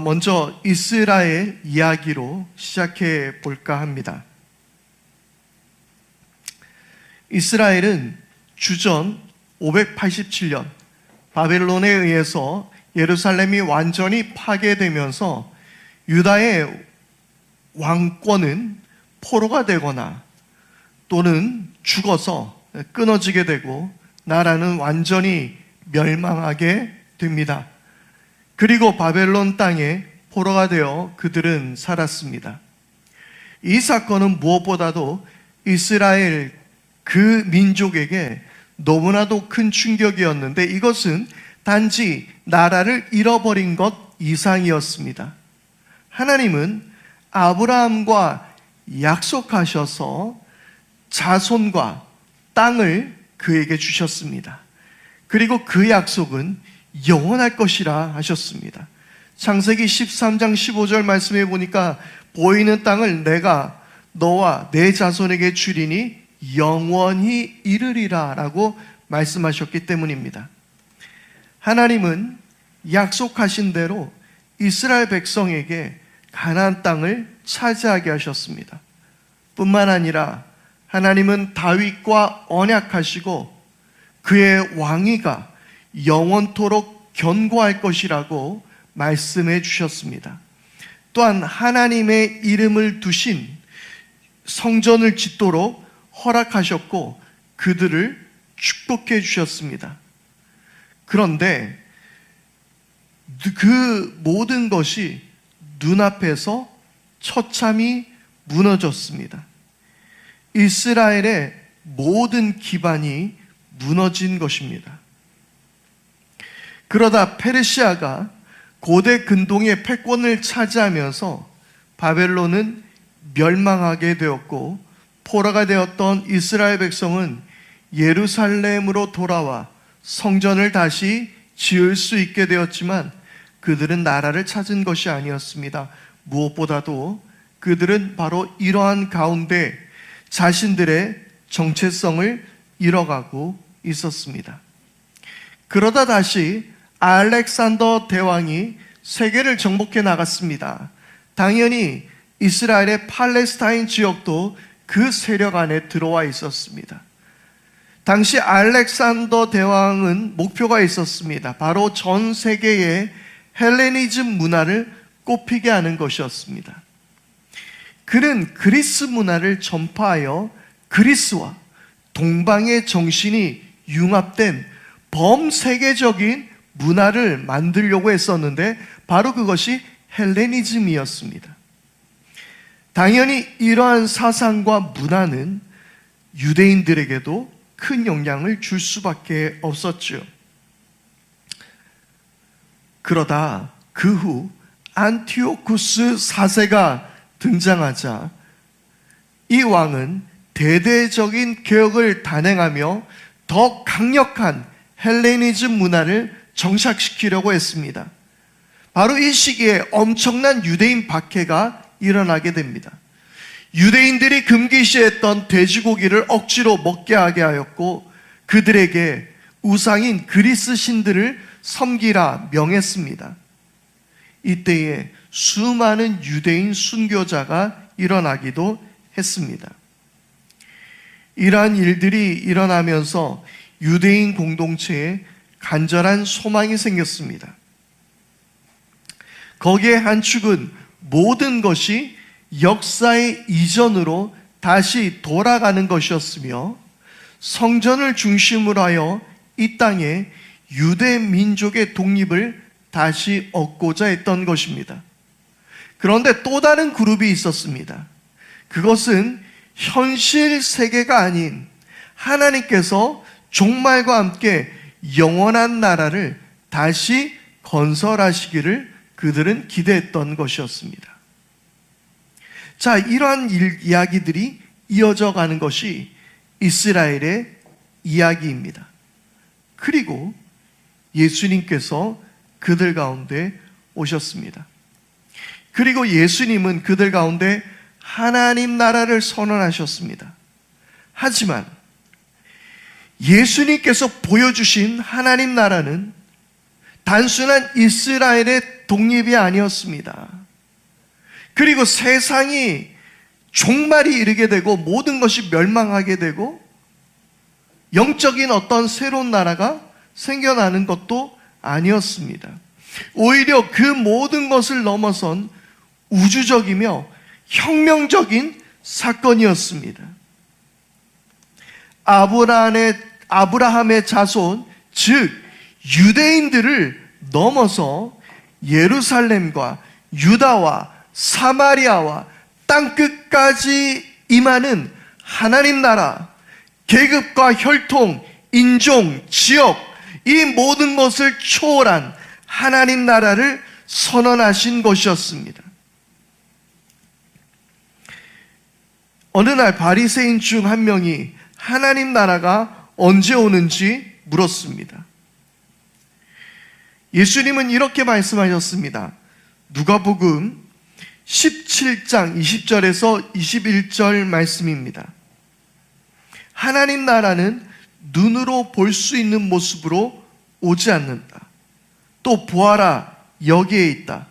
먼저 이스라엘 이야기로 시작해 볼까 합니다. 이스라엘은 주전 587년 바벨론에 의해서 예루살렘이 완전히 파괴되면서 유다의 왕권은 포로가 되거나 또는 죽어서 끊어지게 되고 나라는 완전히 멸망하게 됩니다. 그리고 바벨론 땅에 포로가 되어 그들은 살았습니다. 이 사건은 무엇보다도 이스라엘 그 민족에게 너무나도 큰 충격이었는데 이것은 단지 나라를 잃어버린 것 이상이었습니다. 하나님은 아브라함과 약속하셔서 자손과 땅을 그에게 주셨습니다. 그리고 그 약속은 영원할 것이라 하셨습니다. 창세기 13장 15절 말씀해 보니까 보이는 땅을 내가 너와 내 자손에게 주리니 영원히 이르리라 라고 말씀하셨기 때문입니다. 하나님은 약속하신 대로 이스라엘 백성에게 가나안 땅을 차지하게 하셨습니다. 뿐만 아니라 하나님은 다윗과 언약하시고 그의 왕위가 영원토록 견고할 것이라고 말씀해 주셨습니다. 또한 하나님의 이름을 두신 성전을 짓도록 허락하셨고 그들을 축복해 주셨습니다. 그런데 그 모든 것이 눈앞에서 처참히 무너졌습니다. 이스라엘의 모든 기반이 무너진 것입니다. 그러다 페르시아가 고대 근동의 패권을 차지하면서 바벨론은 멸망하게 되었고 포로가 되었던 이스라엘 백성은 예루살렘으로 돌아와 성전을 다시 지을 수 있게 되었지만 그들은 나라를 찾은 것이 아니었습니다. 무엇보다도 그들은 바로 이러한 가운데 자신들의 정체성을 잃어가고 있었습니다. 그러다 다시 알렉산더 대왕이 세계를 정복해 나갔습니다. 당연히 이스라엘의 팔레스타인 지역도 그 세력 안에 들어와 있었습니다. 당시 알렉산더 대왕은 목표가 있었습니다. 바로 전 세계의 헬레니즘 문화를 꽃피게 하는 것이었습니다. 그는 그리스 문화를 전파하여 그리스와 동방의 정신이 융합된 범세계적인 문화를 만들려고 했었는데 바로 그것이 헬레니즘이었습니다. 당연히 이러한 사상과 문화는 유대인들에게도 큰 영향을 줄 수밖에 없었죠. 그러다 그 후 안티오쿠스 4세가 등장하자 이 왕은 대대적인 개혁을 단행하며 더 강력한 헬레니즘 문화를 정착시키려고 했습니다. 바로 이 시기에 엄청난 유대인 박해가 일어나게 됩니다. 유대인들이 금기시했던 돼지고기를 억지로 먹게 하게 하였고 그들에게 우상인 그리스 신들을 섬기라 명했습니다. 이때에 수많은 유대인 순교자가 일어나기도 했습니다. 이러한 일들이 일어나면서 유대인 공동체에 간절한 소망이 생겼습니다. 거기에 한 축은 모든 것이 역사의 이전으로 다시 돌아가는 것이었으며 성전을 중심으로 하여 이 땅에 유대 민족의 독립을 다시 얻고자 했던 것입니다. 그런데 또 다른 그룹이 있었습니다. 그것은 현실 세계가 아닌 하나님께서 종말과 함께 영원한 나라를 다시 건설하시기를 그들은 기대했던 것이었습니다. 자, 이러한 이야기들이 이어져 가는 것이 이스라엘의 이야기입니다. 그리고 예수님께서 그들 가운데 오셨습니다. 그리고 예수님은 그들 가운데 하나님 나라를 선언하셨습니다. 하지만 예수님께서 보여주신 하나님 나라는 단순한 이스라엘의 독립이 아니었습니다. 그리고 세상이 종말이 이르게 되고 모든 것이 멸망하게 되고 영적인 어떤 새로운 나라가 생겨나는 것도 아니었습니다. 오히려 그 모든 것을 넘어선 우주적이며 혁명적인 사건이었습니다. 아브라함의 자손, 즉 유대인들을 넘어서 예루살렘과 유다와 사마리아와 땅끝까지 임하는 하나님 나라, 계급과 혈통, 인종, 지역, 이 모든 것을 초월한 하나님 나라를 선언하신 것이었습니다. 어느 날 바리새인 중 한 명이 하나님 나라가 언제 오는지 물었습니다. 예수님은 이렇게 말씀하셨습니다. 누가복음 17장 20절에서 21절 말씀입니다. 하나님 나라는 눈으로 볼 수 있는 모습으로 오지 않는다. 또 보아라, 여기에 있다.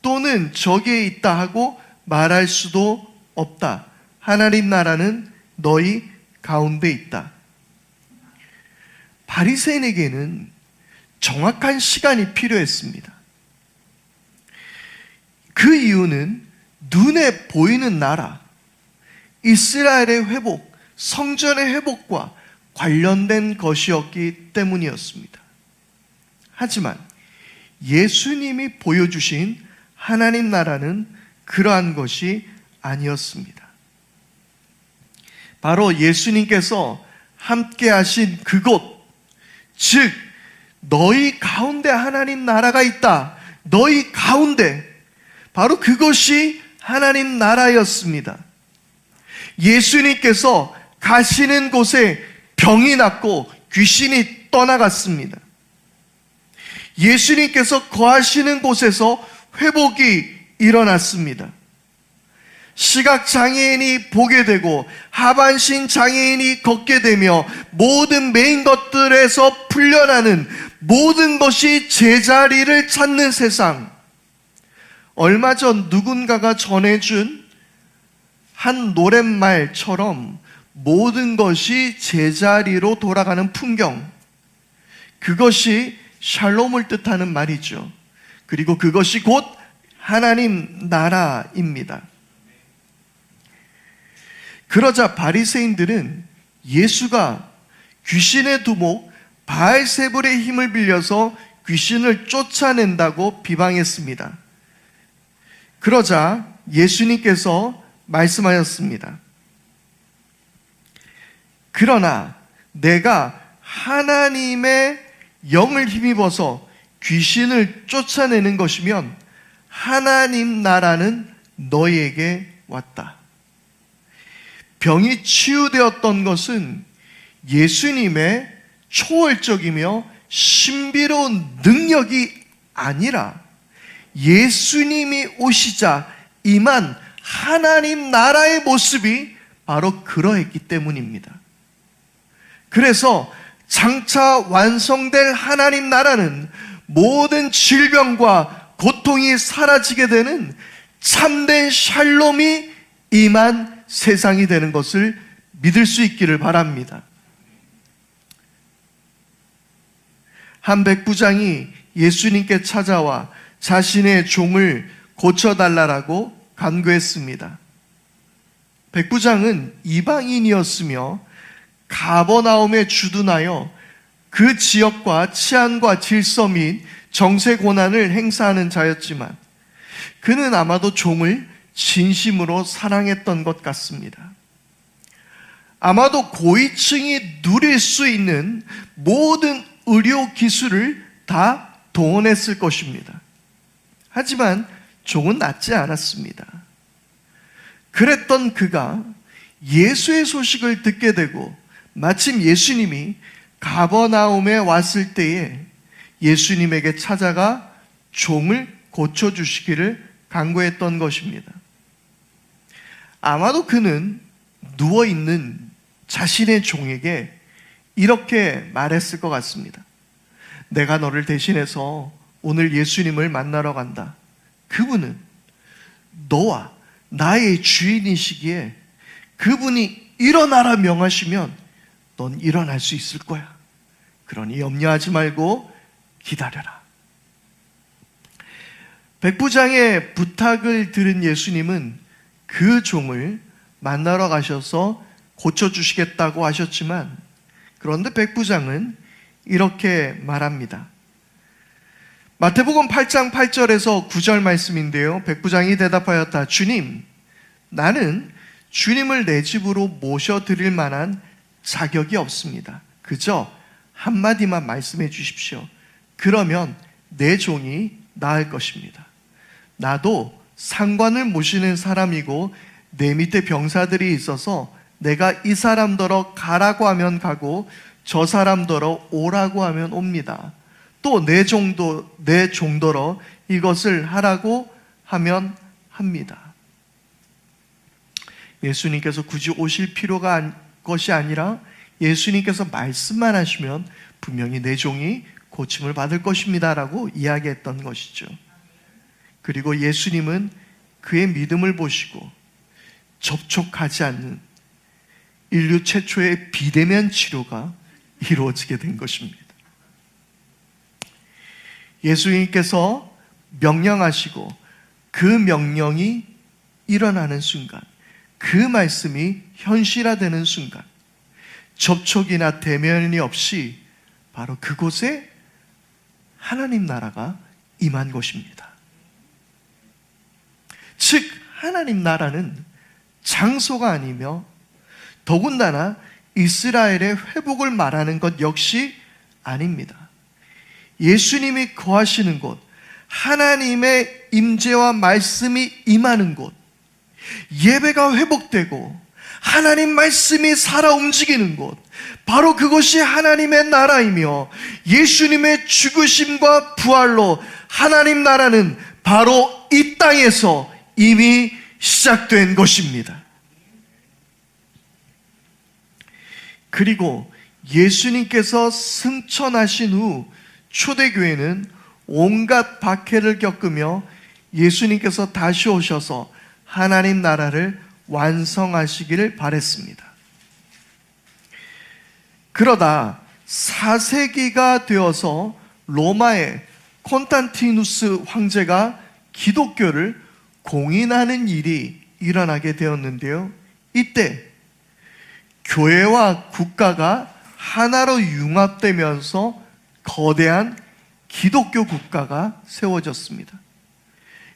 또는 저기에 있다 하고 말할 수도 없다. 하나님 나라는 너희 가운데 있다. 바리새인에게는 정확한 시간이 필요했습니다. 그 이유는 눈에 보이는 나라, 이스라엘의 회복, 성전의 회복과 관련된 것이었기 때문이었습니다. 하지만 예수님이 보여주신 하나님 나라는 그러한 것이 아니었습니다. 바로 예수님께서 함께 하신 그곳, 즉 너희 가운데 하나님 나라가 있다. 너희 가운데, 바로 그것이 하나님 나라였습니다. 예수님께서 가시는 곳에 병이 낫고 귀신이 떠나갔습니다. 예수님께서 거하시는 곳에서 회복이 일어났습니다. 시각장애인이 보게 되고 하반신 장애인이 걷게 되며 모든 메인 것들에서 풀려나는 모든 것이 제자리를 찾는 세상. 얼마 전 누군가가 전해준 한 노랫말처럼 모든 것이 제자리로 돌아가는 풍경, 그것이 샬롬을 뜻하는 말이죠. 그리고 그것이 곧 하나님 나라입니다. 그러자 바리새인들은 예수가 귀신의 두목 바알세불의 힘을 빌려서 귀신을 쫓아낸다고 비방했습니다. 그러자 예수님께서 말씀하셨습니다. 그러나 내가 하나님의 영을 힘입어서 귀신을 쫓아내는 것이면 하나님 나라는 너희에게 왔다. 병이 치유되었던 것은 예수님의 초월적이며 신비로운 능력이 아니라 예수님이 오시자 임한 하나님 나라의 모습이 바로 그러했기 때문입니다. 그래서 장차 완성될 하나님 나라는 모든 질병과 고통이 사라지게 되는 참된 샬롬이 임한 세상이 되는 것을 믿을 수 있기를 바랍니다. 한 백부장이 예수님께 찾아와 자신의 종을 고쳐달라고 간구했습니다. 백부장은 이방인이었으며 가버나움에 주둔하여 그 지역과 치안과 질서 및 정세 고난을 행사하는 자였지만 그는 아마도 종을 진심으로 사랑했던 것 같습니다. 아마도 고위층이 누릴 수 있는 모든 의료 기술을 다 동원했을 것입니다. 하지만 종은 낫지 않았습니다. 그랬던 그가 예수의 소식을 듣게 되고 마침 예수님이 가버나움에 왔을 때에 예수님에게 찾아가 종을 고쳐주시기를 간구했던 것입니다. 아마도 그는 누워있는 자신의 종에게 이렇게 말했을 것 같습니다. 내가 너를 대신해서 오늘 예수님을 만나러 간다. 그분은 너와 나의 주인이시기에 그분이 일어나라 명하시면 넌 일어날 수 있을 거야. 그러니 염려하지 말고 기다려라. 백부장의 부탁을 들은 예수님은 그 종을 만나러 가셔서 고쳐주시겠다고 하셨지만, 그런데 백부장은 이렇게 말합니다. 마태복음 8장 8절에서 9절 말씀인데요. 백부장이 대답하였다. 주님, 나는 주님을 내 집으로 모셔드릴 만한 자격이 없습니다. 그저 한마디만 말씀해 주십시오. 그러면 내 종이 나을 것입니다. 나도 상관을 모시는 사람이고 내 밑에 병사들이 있어서 내가 이 사람더러 가라고 하면 가고 저 사람더러 오라고 하면 옵니다. 또 내 종더러 이것을 하라고 하면 합니다. 예수님께서 굳이 오실 필요가 것이 아니라 예수님께서 말씀만 하시면 분명히 내 종이 고침을 받을 것입니다 라고 이야기했던 것이죠. 그리고 예수님은 그의 믿음을 보시고 접촉하지 않는 인류 최초의 비대면 치료가 이루어지게 된 것입니다. 예수님께서 명령하시고 그 명령이 일어나는 순간, 그 말씀이 현실화되는 순간, 접촉이나 대면이 없이 바로 그곳에 하나님 나라가 임한 것입니다. 즉 하나님 나라는 장소가 아니며 더군다나 이스라엘의 회복을 말하는 것 역시 아닙니다. 예수님이 거하시는 곳, 하나님의 임재와 말씀이 임하는 곳, 예배가 회복되고 하나님 말씀이 살아 움직이는 곳, 바로 그것이 하나님의 나라이며 예수님의 죽으심과 부활로 하나님 나라는 바로 이 땅에서 이미 시작된 것입니다. 그리고 예수님께서 승천하신 후 초대교회는 온갖 박해를 겪으며 예수님께서 다시 오셔서 하나님 나라를 완성하시기를 바랬습니다. 그러다 4세기가 되어서 로마의 콘스탄티누스 황제가 기독교를 공인하는 일이 일어나게 되었는데요. 이때 교회와 국가가 하나로 융합되면서 거대한 기독교 국가가 세워졌습니다.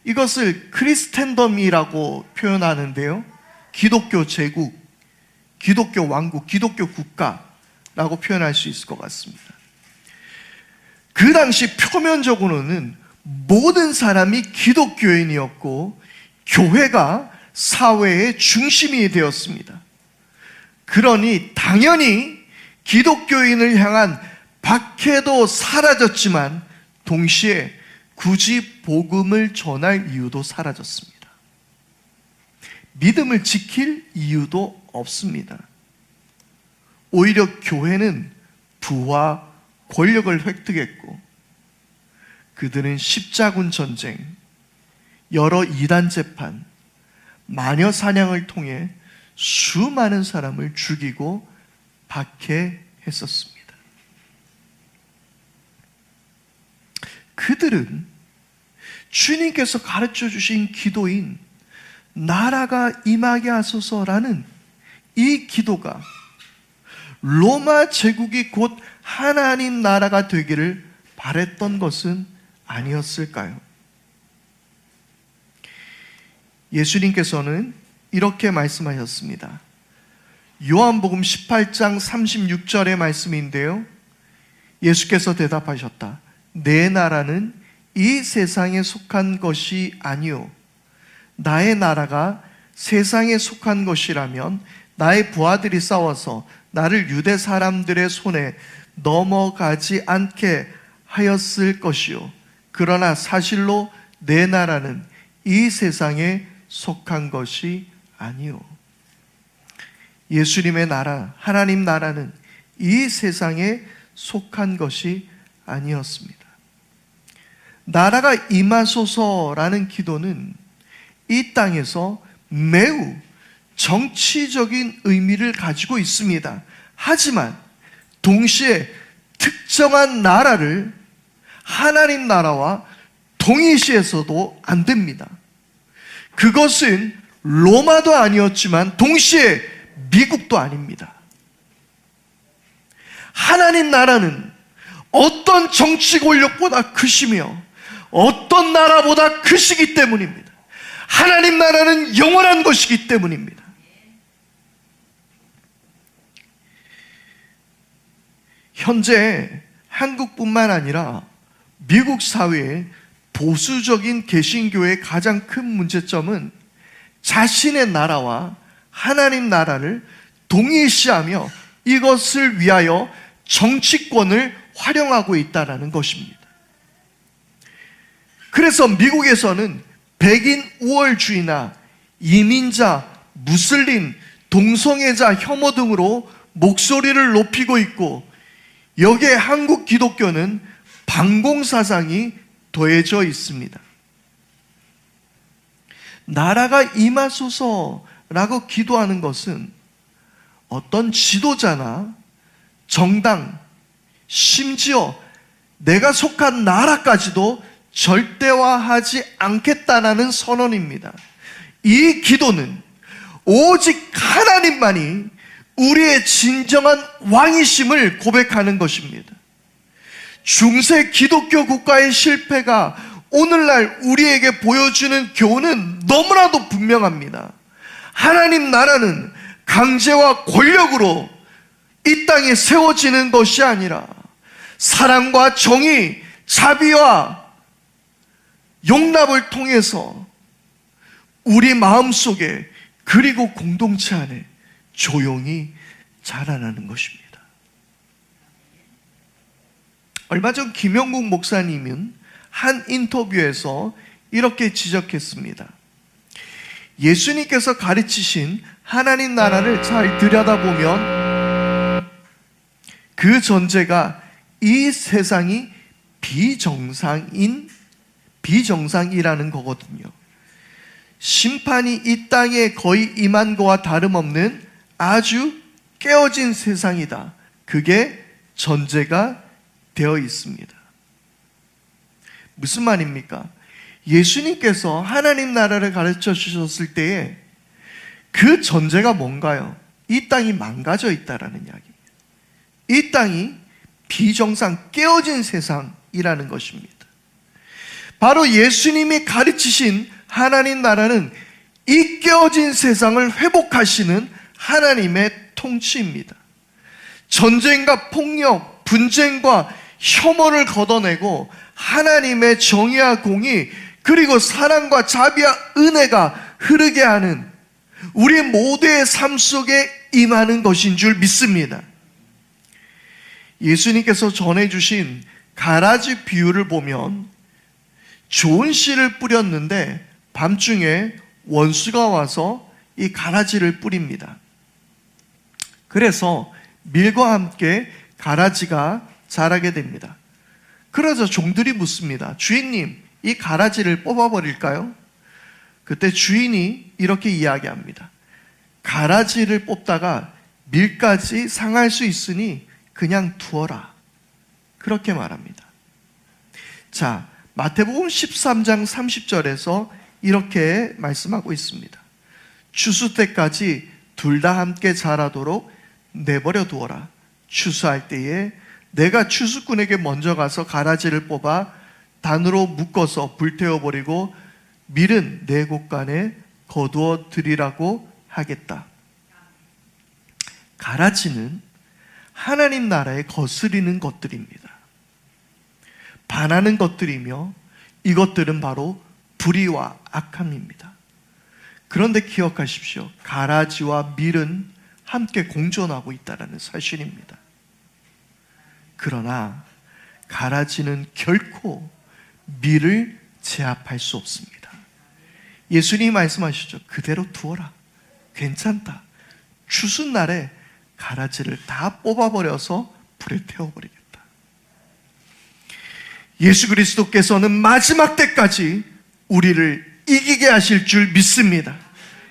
이것을 크리스텐덤이라고 표현하는데요. 기독교 제국, 기독교 왕국, 기독교 국가라고 표현할 수 있을 것 같습니다. 그 당시 표면적으로는 모든 사람이 기독교인이었고 교회가 사회의 중심이 되었습니다. 그러니 당연히 기독교인을 향한 박해도 사라졌지만 동시에 굳이 복음을 전할 이유도 사라졌습니다. 믿음을 지킬 이유도 없습니다. 오히려 교회는 부와 권력을 획득했고 그들은 십자군 전쟁, 여러 이단 재판, 마녀 사냥을 통해 수많은 사람을 죽이고 박해했었습니다. 그들은 주님께서 가르쳐 주신 기도인 나라가 임하게 하소서라는 이 기도가 로마 제국이 곧 하나님 나라가 되기를 바랬던 것은 아니었을까요? 예수님께서는 이렇게 말씀하셨습니다. 요한복음 18장 36절의 말씀인데요. 예수께서 대답하셨다. 내 나라는 이 세상에 속한 것이 아니요 나의 나라가 세상에 속한 것이라면 나의 부하들이 싸워서 나를 유대 사람들의 손에 넘어가지 않게 하였을 것이요 그러나 사실로 내 나라는 이 세상에 속한 것이 아니요 예수님의 나라, 하나님 나라는 이 세상에 속한 것이 아니었습니다. 나라가 임하소서라는 기도는 이 땅에서 매우 정치적인 의미를 가지고 있습니다. 하지만 동시에 특정한 나라를 하나님 나라와 동일시해서도 안 됩니다. 그것은 로마도 아니었지만 동시에 미국도 아닙니다. 하나님 나라는 어떤 정치 권력보다 크시며 어떤 나라보다 크시기 때문입니다. 하나님 나라는 영원한 것이기 때문입니다. 현재 한국뿐만 아니라 미국 사회의 보수적인 개신교의 가장 큰 문제점은 자신의 나라와 하나님 나라를 동일시하며 이것을 위하여 정치권을 활용하고 있다는 것입니다. 그래서 미국에서는 백인 우월주의나 이민자, 무슬림, 동성애자 혐오 등으로 목소리를 높이고 있고, 여기에 한국 기독교는 반공사상이 더해져 있습니다. 나라가 임하소서라고 기도하는 것은 어떤 지도자나 정당, 심지어 내가 속한 나라까지도 절대화하지 않겠다라는 선언입니다. 이 기도는 오직 하나님만이 우리의 진정한 왕이심을 고백하는 것입니다. 중세 기독교 국가의 실패가 오늘날 우리에게 보여주는 교훈은 너무나도 분명합니다. 하나님 나라는 강제와 권력으로 이 땅에 세워지는 것이 아니라 사랑과 정의, 자비와 용납을 통해서 우리 마음속에 그리고 공동체 안에 조용히 자라나는 것입니다. 얼마 전 김영국 목사님은 한 인터뷰에서 이렇게 지적했습니다. 예수님께서 가르치신 하나님 나라를 잘 들여다보면 그 전제가 이 세상이 비정상이라는 거거든요. 심판이 이 땅에 거의 임한 거와 다름없는 아주 깨어진 세상이다. 그게 전제가 되어 있습니다. 무슨 말입니까? 예수님께서 하나님 나라를 가르쳐 주셨을 때에 그 전제가 뭔가요? 이 땅이 망가져 있다라는 이야기입니다. 이 땅이 비정상, 깨어진 세상이라는 것입니다. 바로 예수님이 가르치신 하나님 나라는 이 깨어진 세상을 회복하시는 하나님의 통치입니다. 전쟁과 폭력, 분쟁과 혐오를 걷어내고 하나님의 정의와 공의, 그리고 사랑과 자비와 은혜가 흐르게 하는 우리 모두의 삶 속에 임하는 것인 줄 믿습니다. 예수님께서 전해주신 가라지 비유를 보면 좋은 씨를 뿌렸는데 밤중에 원수가 와서 이 가라지를 뿌립니다. 그래서 밀과 함께 가라지가 자라게 됩니다. 그래서 종들이 묻습니다. 주인님, 이 가라지를 뽑아버릴까요? 그때 주인이 이렇게 이야기합니다. 가라지를 뽑다가 밀까지 상할 수 있으니 그냥 두어라. 그렇게 말합니다. 자, 마태복음 13장 30절에서 이렇게 말씀하고 있습니다. 추수 때까지 둘 다 함께 자라도록 내버려 두어라. 추수할 때에 내가 추수꾼에게 먼저 가서 가라지를 뽑아 단으로 묶어서 불태워버리고 밀은 내 곳간에 거두어 드리라고 하겠다. 가라지는 하나님 나라에 거스리는 것들입니다. 반하는 것들이며 이것들은 바로 불의와 악함입니다. 그런데 기억하십시오. 가라지와 밀은 함께 공존하고 있다는 사실입니다. 그러나 가라지는 결코 밀을 제압할 수 없습니다. 예수님이 말씀하시죠. 그대로 두어라. 괜찮다. 추수날에 가라지를 다 뽑아버려서 불에 태워버리겠다. 예수 그리스도께서는 마지막 때까지 우리를 이기게 하실 줄 믿습니다.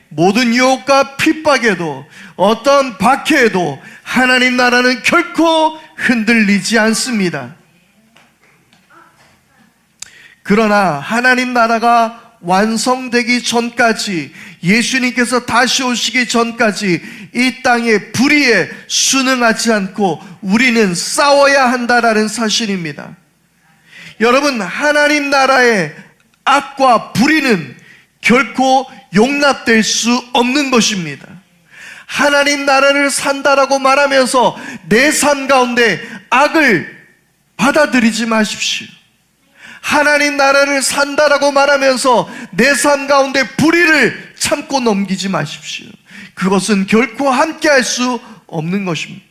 모든 유혹과 핍박에도 어떤 박해에도 하나님 나라는 결코 흔들리지 않습니다. 그러나 하나님 나라가 완성되기 전까지, 예수님께서 다시 오시기 전까지 이 땅의 불의에 순응하지 않고 우리는 싸워야 한다라는 사실입니다. 여러분, 하나님 나라의 악과 불의는 결코 용납될 수 없는 것입니다. 하나님 나라를 산다라고 말하면서 내 삶 가운데 악을 받아들이지 마십시오. 하나님 나라를 산다라고 말하면서 내 삶 가운데 불의를 참고 넘기지 마십시오. 그것은 결코 함께 할 수 없는 것입니다.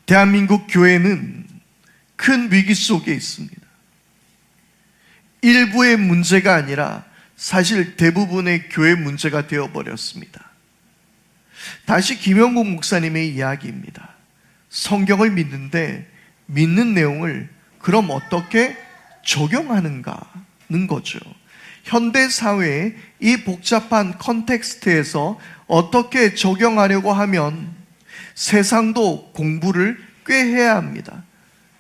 대한민국 교회는 큰 위기 속에 있습니다. 일부의 문제가 아니라 사실 대부분의 교회 문제가 되어버렸습니다. 다시 김영국 목사님의 이야기입니다. 성경을 믿는데 믿는 내용을 그럼 어떻게 적용하는가는 거죠. 현대 사회의 이 복잡한 컨텍스트에서 어떻게 적용하려고 하면 세상도 공부를 꽤 해야 합니다.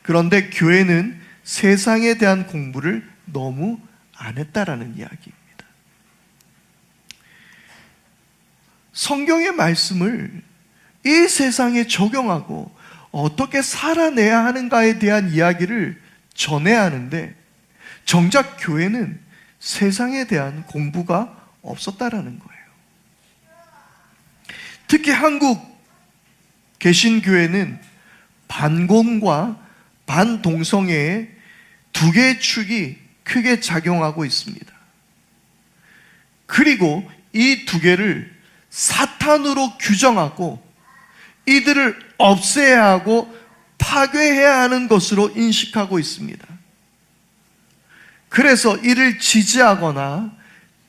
그런데 교회는 세상에 대한 공부를 너무 안 했다라는 이야기입니다. 성경의 말씀을 이 세상에 적용하고 어떻게 살아내야 하는가에 대한 이야기를 전해야 하는데 정작 교회는 세상에 대한 공부가 없었다라는 거예요. 특히 한국 개신교회는 반공과 반동성애의 두 개의 축이 크게 작용하고 있습니다. 그리고 이 두 개를 사탄으로 규정하고 이들을 없애야 하고 파괴해야 하는 것으로 인식하고 있습니다. 그래서 이를 지지하거나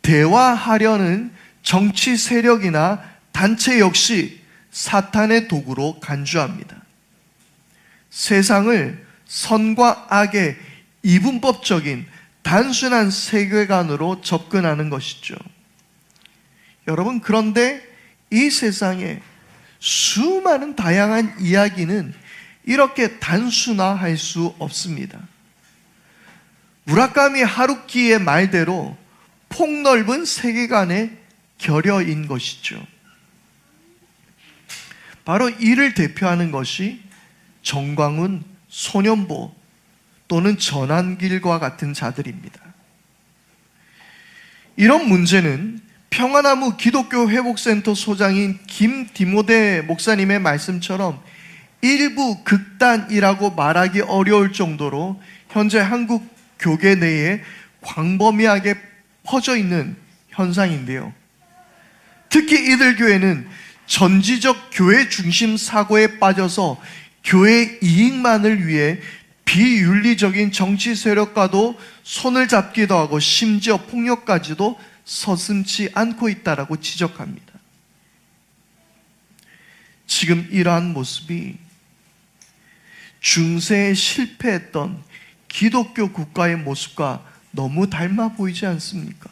대화하려는 정치 세력이나 단체 역시 사탄의 도구로 간주합니다. 세상을 선과 악의 이분법적인 단순한 세계관으로 접근하는 것이죠. 여러분, 그런데 이 세상에 수많은 다양한 이야기는 이렇게 단순화할 수 없습니다. 무라카미 하루키의 말대로 폭넓은 세계관의 결여인 것이죠. 바로 이를 대표하는 것이 정광훈, 소년보 또는 전환길과 같은 자들입니다. 이런 문제는 평화나무 기독교 회복센터 소장인 김디모데 목사님의 말씀처럼 일부 극단이라고 말하기 어려울 정도로 현재 한국 교계 내에 광범위하게 퍼져 있는 현상인데요. 특히 이들 교회는 전지적 교회 중심 사고에 빠져서 교회 이익만을 위해 비윤리적인 정치 세력과도 손을 잡기도 하고 심지어 폭력까지도 서슴지 않고 있다라고 지적합니다. 지금 이러한 모습이 중세에 실패했던 기독교 국가의 모습과 너무 닮아 보이지 않습니까?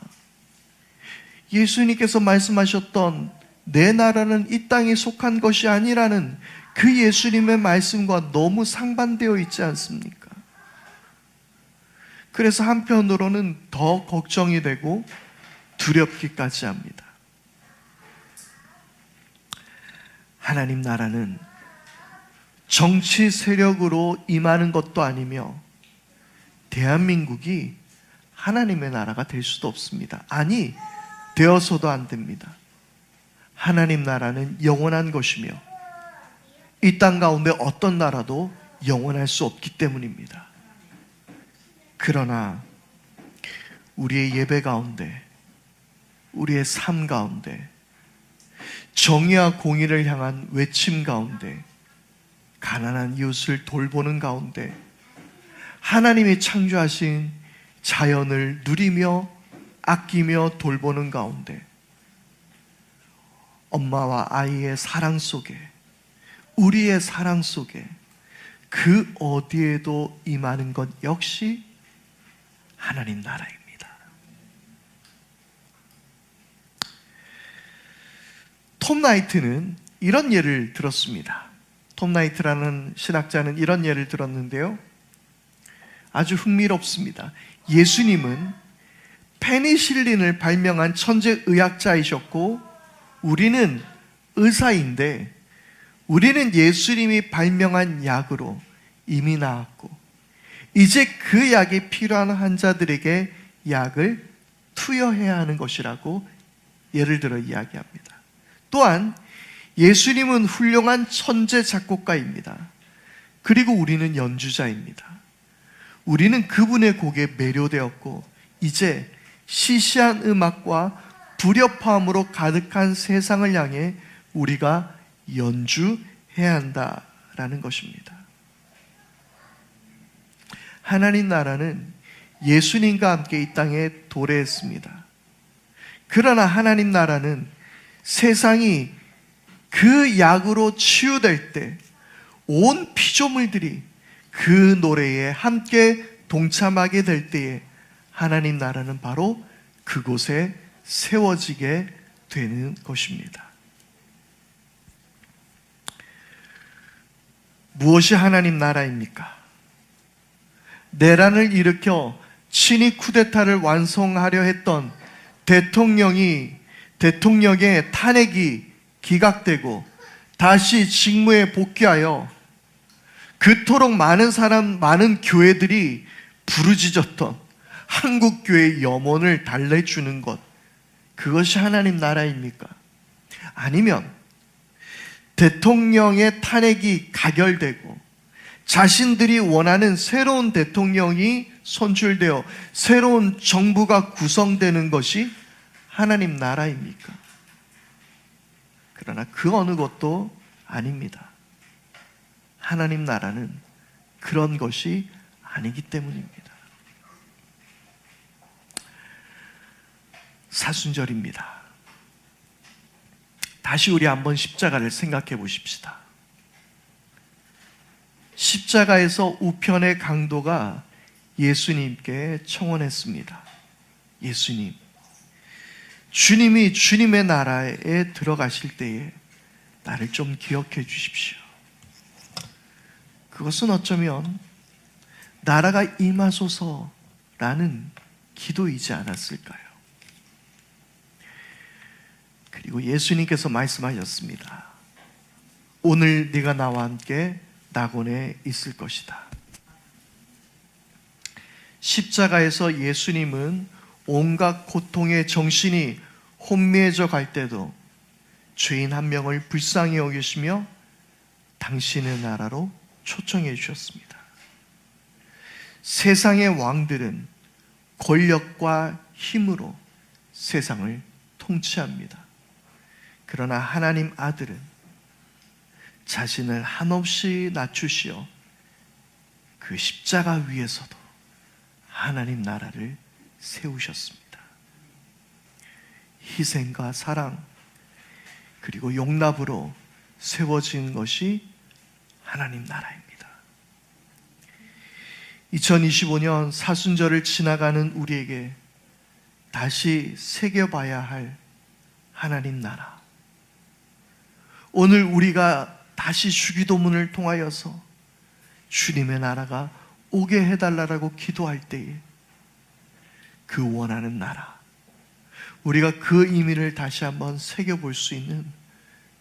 예수님께서 말씀하셨던 내 나라는 이 땅에 속한 것이 아니라는 그 예수님의 말씀과 너무 상반되어 있지 않습니까? 그래서 한편으로는 더 걱정이 되고 두렵기까지 합니다. 하나님 나라는 정치 세력으로 임하는 것도 아니며 대한민국이 하나님의 나라가 될 수도 없습니다. 아니, 되어서도 안 됩니다. 하나님 나라는 영원한 것이며 이 땅 가운데 어떤 나라도 영원할 수 없기 때문입니다. 그러나 우리의 예배 가운데, 우리의 삶 가운데, 정의와 공의를 향한 외침 가운데, 가난한 이웃을 돌보는 가운데, 하나님이 창조하신 자연을 누리며 아끼며 돌보는 가운데, 엄마와 아이의 사랑 속에, 우리의 사랑 속에 그 어디에도 임하는 것 역시 하나님 나라입니다. 톰 나이트는 이런 예를 들었습니다. 톰 나이트라는 신학자는 이런 예를 들었는데요, 아주 흥미롭습니다. 예수님은 페니실린을 발명한 천재 의학자이셨고 우리는 의사인데, 우리는 예수님이 발명한 약으로 이미 나았고 이제 그 약이 필요한 환자들에게 약을 투여해야 하는 것이라고 예를 들어 이야기합니다. 또한 예수님은 훌륭한 천재 작곡가입니다. 그리고 우리는 연주자입니다. 우리는 그분의 곡에 매료되었고 이제 시시한 음악과 불협화음으로 가득한 세상을 향해 우리가 연주해야 한다라는 것입니다. 하나님 나라는 예수님과 함께 이 땅에 도래했습니다. 그러나 하나님 나라는 세상이 그 약으로 치유될 때 온 피조물들이 그 노래에 함께 동참하게 될 때에 하나님 나라는 바로 그곳에 세워지게 되는 것입니다. 무엇이 하나님 나라입니까? 내란을 일으켜 친위 쿠데타를 완성하려 했던 대통령의 탄핵이 기각되고 다시 직무에 복귀하여 그토록 많은 교회들이 부르짖었던 한국교회의 염원을 달래주는 것, 그것이 하나님 나라입니까? 아니면 대통령의 탄핵이 가결되고 자신들이 원하는 새로운 대통령이 선출되어 새로운 정부가 구성되는 것이 하나님 나라입니까? 그러나 그 어느 것도 아닙니다. 하나님 나라는 그런 것이 아니기 때문입니다. 사순절입니다. 다시 우리 한번 십자가를 생각해 보십시다. 십자가에서 우편의 강도가 예수님께 청혼했습니다. 예수님, 주님이 주님의 나라에 들어가실 때에 나를 좀 기억해 주십시오. 그것은 어쩌면 나라가 임하소서라는 기도이지 않았을까요? 그리고 예수님께서 말씀하셨습니다. 오늘 네가 나와 함께 낙원에 있을 것이다. 십자가에서 예수님은 온갖 고통의 정신이 혼미해져 갈 때도 죄인 한 명을 불쌍히 여기시며 당신의 나라로 초청해 주셨습니다. 세상의 왕들은 권력과 힘으로 세상을 통치합니다. 그러나 하나님 아들은 자신을 한없이 낮추시어 그 십자가 위에서도 하나님 나라를 세우셨습니다. 희생과 사랑 그리고 용납으로 세워진 것이 하나님 나라입니다. 2025년 사순절을 지나가는 우리에게 다시 새겨봐야 할 하나님 나라. 오늘 우리가 다시 주기도문을 통하여서 주님의 나라가 오게 해달라고 기도할 때에 그 원하는 나라, 우리가 그 의미를 다시 한번 새겨볼 수 있는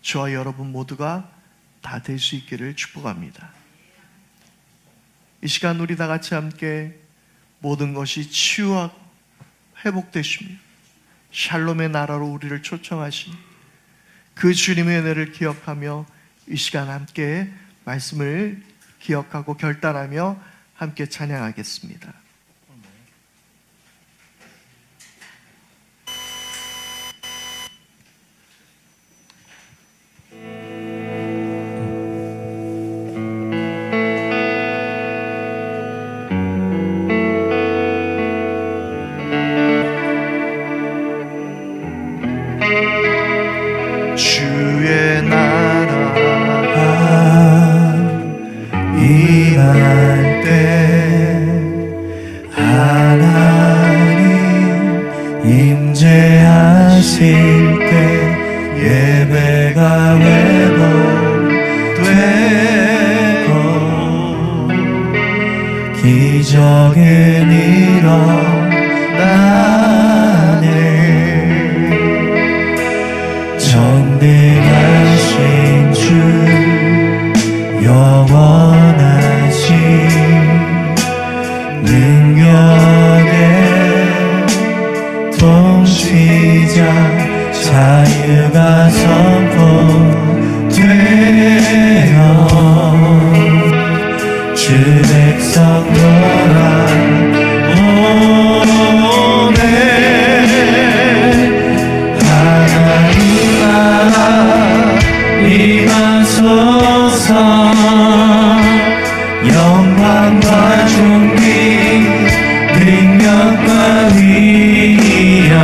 저와 여러분 모두가 다 될 수 있기를 축복합니다. 이 시간 우리 다 같이 함께 모든 것이 치유와 회복되시며 샬롬의 나라로 우리를 초청하신 그 주님의 은혜를 기억하며 이 시간 함께 말씀을 기억하고 결단하며 함께 찬양하겠습니다. 주의 나라 전능하실 때 예배가 회복되고 기적은 일어나네. 전능하신 주 영원하신 능력의 통치자 자유가 선포되어 주 백성 돌아오네. 하나님 나라 임하소서. 영광과 존귀 능력과 위엄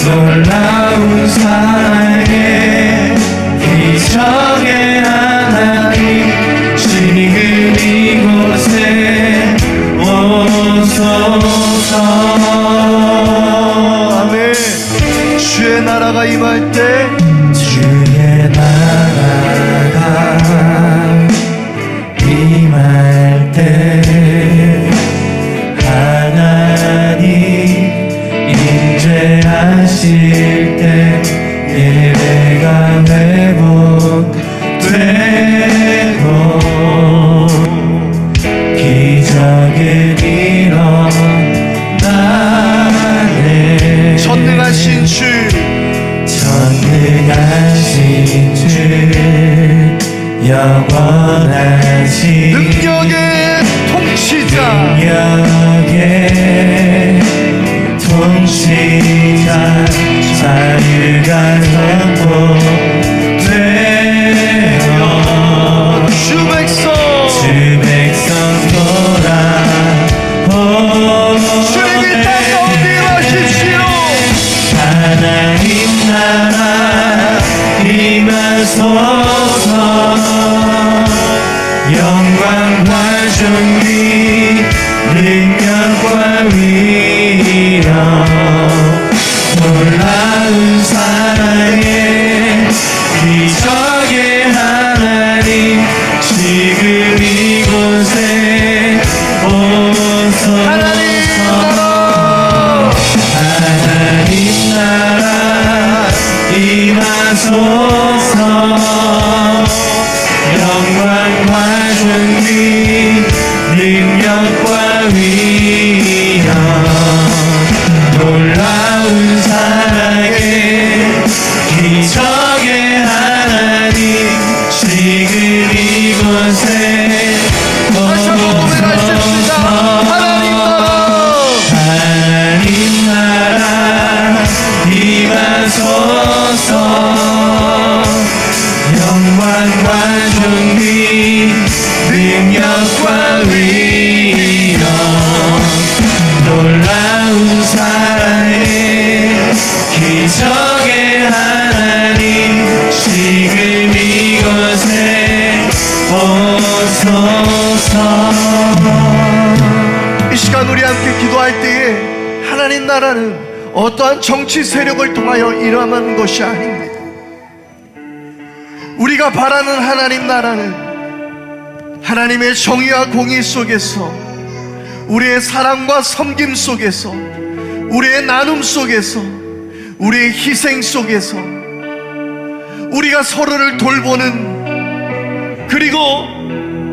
놀라운 사랑의 기적의 하나님 지금 이곳에 오소서. 아멘. 주의 나라가 임할 때 주의 나라가 임할 때 하나님 임재하실 때 예배가 회복되고 기적은 일어나네. 전능하신 주 전능하신 주 영원하신 능력의 통치자 능력의 통치자 자유가 선포되어 주 백성 돌아오네. 주님이 땅 가운데 임하십시오. 하나님 나라 임하소서. 영광과 존귀 능력과 위엄 놀라운 사랑의 기적의 하나님 지금 이곳에 오소서. 하나님 나라 임하소서. 영광과 존귀 능력과 위엄 놀라운 사랑의 기적의 하나님 지금 이곳에 오소서. 하나님 나라 임하소서. 영광과 존귀 능력과 위엄 놀라운 사랑의 기적의 하나님 지금 이곳에 오소서. 이 시간 우리 함께 기도할 때에 하나님 나라는 어떠한 정치 세력을 통하여 일어나는 것이 아닙니다. 우리가 바라는 하나님 나라는 하나님의 정의와 공의 속에서 우리의 사랑과 섬김 속에서 우리의 나눔 속에서 우리의 희생 속에서 우리가 서로를 돌보는, 그리고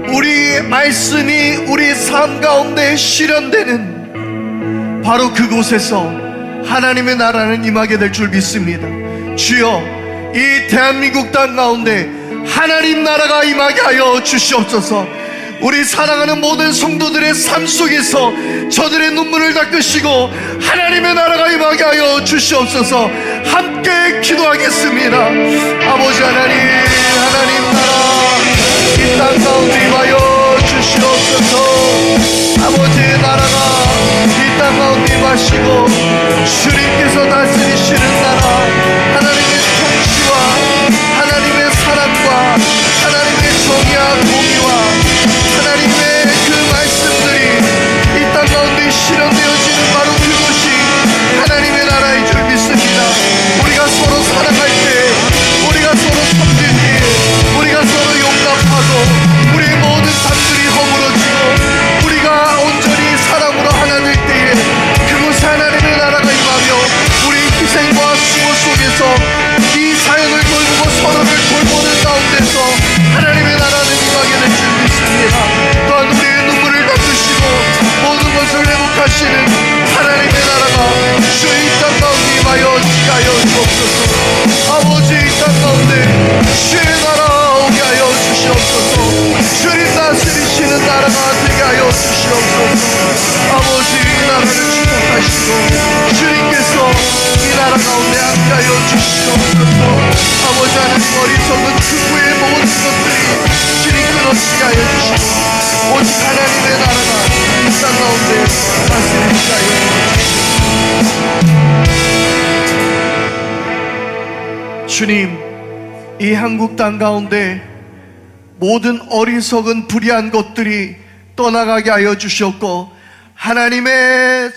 우리의 말씀이 우리 삶 가운데 실현되는 바로 그곳에서 하나님의 나라는 임하게 될 줄 믿습니다. 주여, 이 대한민국 땅 가운데 하나님 나라가 임하게 하여 주시옵소서. 우리 사랑하는 모든 성도들의 삶 속에서 저들의 눈물을 닦으시고 하나님의 나라가 임하게 하여 주시옵소서. 함께 기도하겠습니다. 아버지 하나님, 하나님 나라 이 땅 가운데 임하여 주시옵소서. 아버지의 나라가 이 땅 가운데 임하시고 주님께서 다스리시는 나라, 하나님의 통치와 하나님의 사랑과 하나님의 정의와 공의와 하나님의 그 말씀들이 이 땅 가운데 실현되어지는 바로 그곳이 하나님의 나라인 줄 믿습니다. 가운데 함께하여 주시옵소서. 아버지 하나님, 어리석은 극우의 모든 것들이 주님 끊어지게 하여 주시고 오직 하나님의 나라가 이 땅 가운데 다스리게 하여 주시옵소서. 주님, 이 한국 땅 가운데 모든 어리석은 불의한 것들이 떠나가게 하여 주셨고 하나님의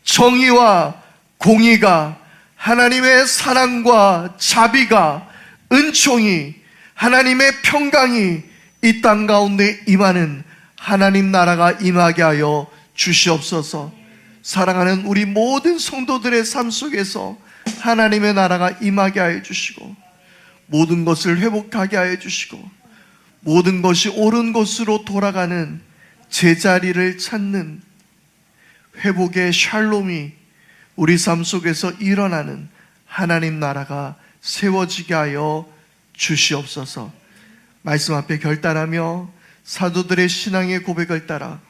정의와 공의가, 하나님의 사랑과 자비가, 은총이, 하나님의 평강이 이 땅 가운데 임하는 하나님 나라가 임하게 하여 주시옵소서. 사랑하는 우리 모든 성도들의 삶 속에서 하나님의 나라가 임하게 하여 주시고 모든 것을 회복하게 하여 주시고 모든 것이 옳은 곳으로 돌아가는 제자리를 찾는 회복의 샬롬이 우리 삶 속에서 일어나는 하나님 나라가 세워지게 하여 주시옵소서. 말씀 앞에 결단하며 사도들의 신앙의 고백을 따라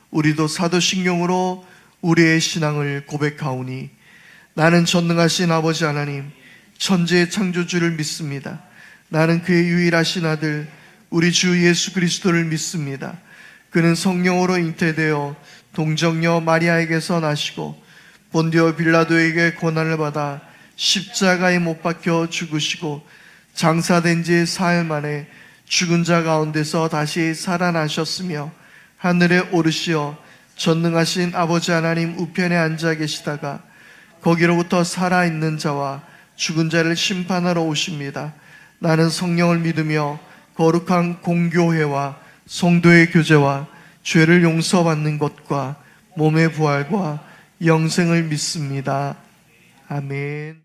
우리도 사도신경으로 우리의 신앙을 고백하오니 나는 전능하신 아버지 하나님, 천지의 창조주를 믿습니다. 나는 그의 유일하신 아들 우리 주 예수 그리스도를 믿습니다. 그는 성령으로 잉태되어 동정녀 마리아에게서 나시고 본디오 빌라도에게 고난을 받아 십자가에 못 박혀 죽으시고 장사된 지 사흘 만에 죽은 자 가운데서 다시 살아나셨으며 하늘에 오르시어 전능하신 아버지 하나님 우편에 앉아 계시다가 거기로부터 살아있는 자와 죽은 자를 심판하러 오십니다. 나는 성령을 믿으며 거룩한 공교회와 성도의 교제와 죄를 용서받는 것과 몸의 부활과 영생을 믿습니다. 아멘.